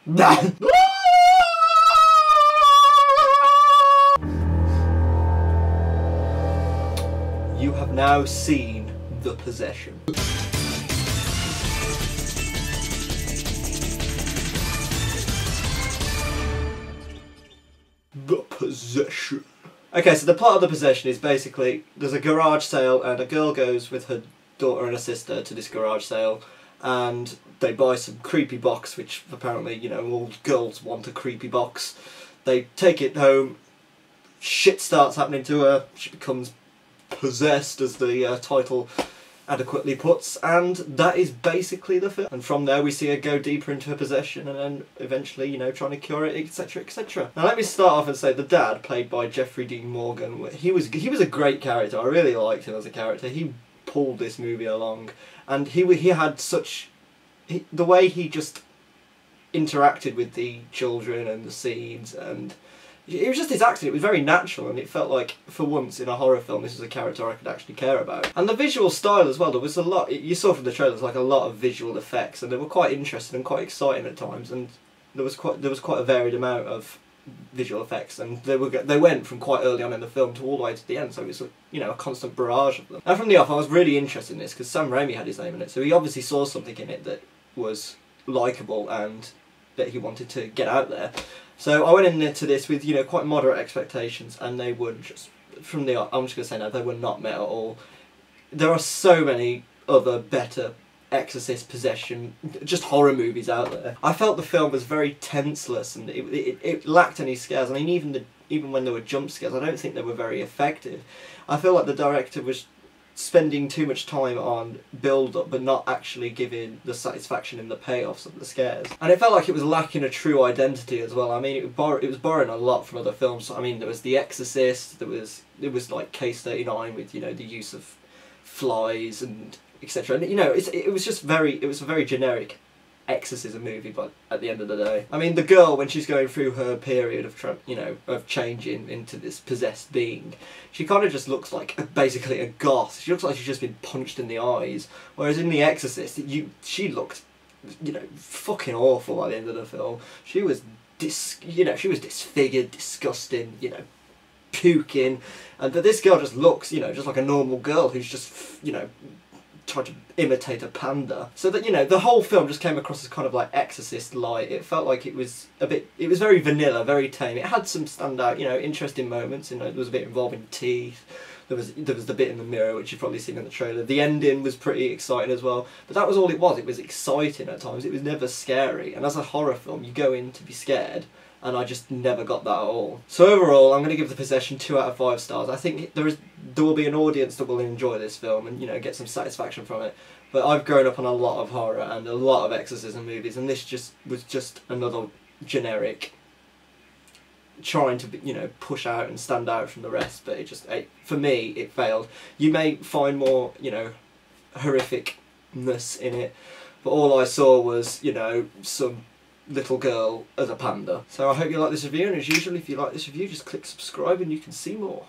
You have now seen The Possession. The Possession. Okay, so the plot of The Possession is basically there's a garage sale and a girl goes with her daughter and her sister to this garage sale and they buy some creepy box, which apparently, you know, all girls want a creepy box. They take it home, shit starts happening to her, she becomes possessed, as the title adequately puts, and that is basically the film. And from there we see her go deeper into her possession and then eventually, you know, trying to cure it, etc, etc. Now let me start off and say the dad, played by Jeffrey Dean Morgan, he was a great character. I really liked him as a character. He pulled this movie along, and he had such... the way he just interacted with the children and the scenes, and it was just his acting, it was very natural, and it felt like, for once in a horror film, this was a character I could actually care about. And the visual style as well, there was a lot, you saw from the trailers, like a lot of visual effects, and they were quite interesting and quite exciting at times, and there was quite a varied amount of visual effects, and they went from quite early on in the film to all the way to the end, so it was, you know, a constant barrage of them. And from the off, I was really interested in this, because Sam Raimi had his name in it, so he obviously saw something in it that was likeable and that he wanted to get out there. So I went into this with, you know, quite moderate expectations, and they were just, from the off, I'm just going to say now, they were not met at all. There are so many other better Exorcist, Possession, just horror movies out there. I felt the film was very tenseless, and it lacked any scares. I mean, even when there were jump scares, I don't think they were very effective. I feel like the director was spending too much time on build-up but not actually giving the satisfaction in the payoffs of the scares. And it felt like it was lacking a true identity as well. I mean, it was borrowing a lot from other films. I mean, there was The Exorcist, it was like Case 39 with, you know, the use of flies and etc. And, you know, it was a very generic exorcism movie, but at the end of the day, I mean, the girl, when she's going through her period of changing into this possessed being, she kind of just looks like basically a goth. She looks like she's just been punched in the eyes, whereas in The Exorcist, she looked, you know, fucking awful by the end of the film. She was she was disfigured, disgusting, you know, puking, and but this girl just looks, you know, just like a normal girl who's just, you know, tried to imitate a panda. So that, you know, the whole film just came across as kind of like Exorcist light. It felt like it was very vanilla, very tame. It had some standout, you know, interesting moments. You know, there was a bit involving teeth. There was the bit in the mirror, which you've probably seen in the trailer. The ending was pretty exciting as well. But that was all it was. It was exciting at times. It was never scary. And as a horror film, you go in to be scared, and I just never got that at all. So overall, I'm going to give The Possession 2 out of 5 stars. I think there will be an audience that will enjoy this film and, you know, get some satisfaction from it. But I've grown up on a lot of horror and a lot of exorcism movies, and this was just another generic trying to, you know, push out and stand out from the rest. But for me, it failed. You may find more, you know, horrificness in it, but all I saw was, you know, some little girl as a panda. So I hope you like this review, and as usual, if you like this review, just click subscribe and you can see more.